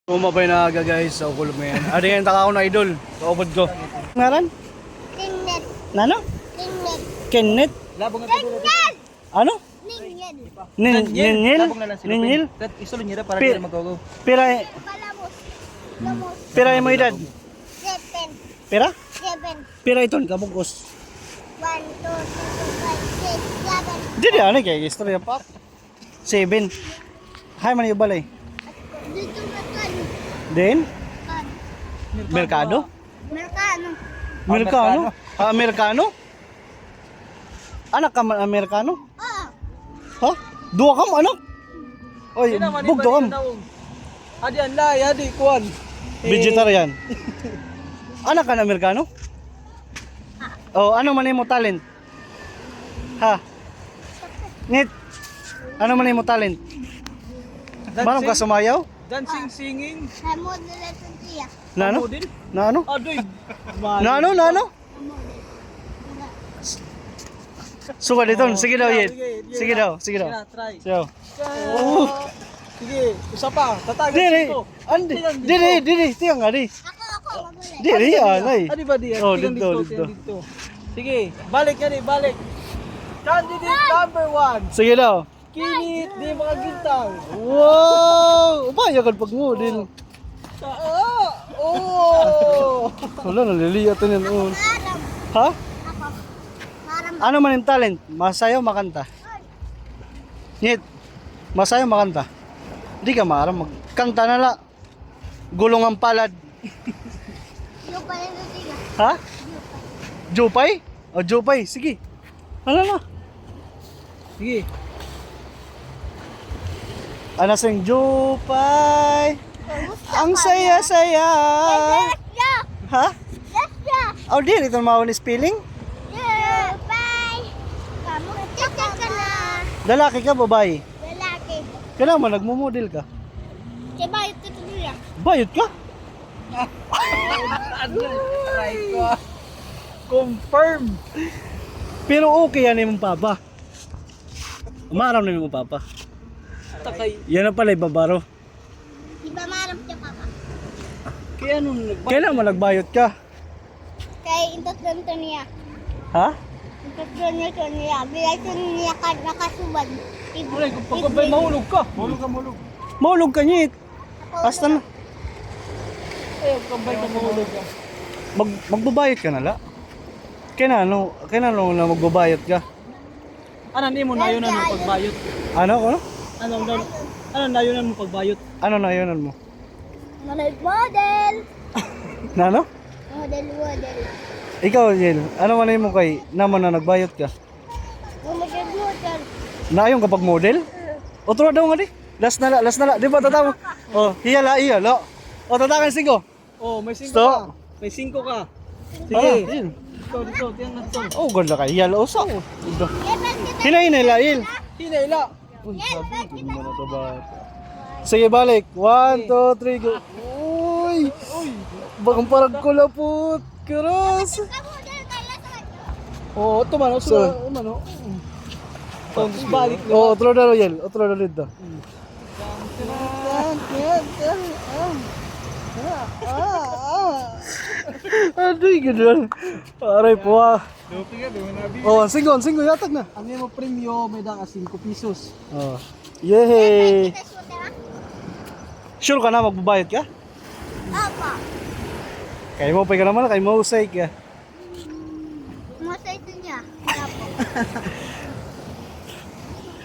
Umabay na aga guys sa ukulog mo yan. Adi nga taka ako na idol. Kaubod ko. Ngaran? Tingnet. Nano? Tingnet. Kenneth? Labong nga tulo. Ano? Tingnet. Ninil? Labong na lang sila. Ninil? Isulo niya para Pi- di magago. Pira, Palamos. Lamos. pira mo edad? 7. Pira? 7. Pira iton kabungkos. 1, 2, 3, 4, 5, 6, 7. Dili ano kay istorya pa. 7. Hay man yung balay. Dito na kan. Then, Kan. Merkado? Merkano. Amerikano? Amerikano? Anak ka man Amerikano? Ah. Ha? Dua ka mo anak? Oy, bugdo ka mo. Adi an lay, adi kuan. Vegetarian. Anak ka na Amerikano? Oh, ano man mo talent? Ha? Nit. Ano man mo talent? Manong ka sumayaw? Dancing, singing. Sa model ito siya. Na ano? Model? Na ano? Adoy. Na ano? Na ano? Model. Suka dito. Sige daw, Yed. Sige daw, sige daw. Try. Sige daw. Oh. Sige, isa pa. Tatagan Diri. ko. Andi. Diri. Tiyang nga di. Ako, magulit. Diri, anay. Adi ba di? Oh, Tigang dito. dito. Sige, balik ka di, balik. Candidate number 1. Sige daw. Kinit di mga gintar. Wow! Ubaya ka pag mo din. Oh! Wala, naliliya ito niyan. Oh. Maram. Ha? Ako. Maram. Ano man yung talent? Masayaw, makanta. Nyet, masayaw, makanta. Hindi ka maaram, magkanta na la. Gulong ang palad. Yung pala ito siya. Ha? Jupay? O, Jupay, sige. Ano na? Sige. Ano sing Jupay? Ang saya-saya. Yes, yeah. Ha? Yes, yeah. Oh, di, ito mawon spelling? Yeah. Bye. Kamu cek ka na. Lalaki ka, babae? Lalaki. Kailangan mo, nagmumodel ka. Diba ito niya? Bayot ka? Try ko. Confirm. Pero okay yan yung papa. Umaram na yung papa. Takay. Yan na pala, ibabaro. Diba maram siya papa? Kaya nung nagbayad. Kailan mo nagbayot ka? Kaya intot doon to niya. Ha? Intot doon niya. Bilay to niya nakasubad. Wala, kung pagkabay mahulog ka. Mahulog ka, mahulog. Maulog ka nyit. Basta na. Eh, pagkabay ka mahulog ka. Magbabayot ka na la. Kailan na magbabayot ka? Ano, hindi mo nayunan mo pagbayot? Ano? Ano nayunan mo pagbayot? Ano na yun mo? Model. Na ano? Model. Ikaw, Yel, ano man mo kay naman na nagbayot ka? Model. Naayong kapag model? Otro daw nga di. Last na la. Di ba tatawa? Oh, hiyala. O, tatakan sigo. Oh, may 5 Stop. ka. May 5 ka. Sige. Sige. Dito, tiyan na to. Oh, ganda ka. Hiyala usa. Hinay la, Il. Hinayla. Uy, sabi ko naman na to ba? Sige, balik. 1, 2, 3, go. Uy! Bakang parang kulapot. Karas. Oh, ito man. So- Ano? Tapos balik na. Oh, otro na Yel. Otro na dito. Aduh, gano'n. Aray po ah. Oh, singgo yatag na. Ang imo premyo may da ka 5 pesos. Oh. Yehey. Sure ka na magbabayad ka? Apa? Kay mo pa ka naman, kay mo usay ka. Masa ito niya. Apo.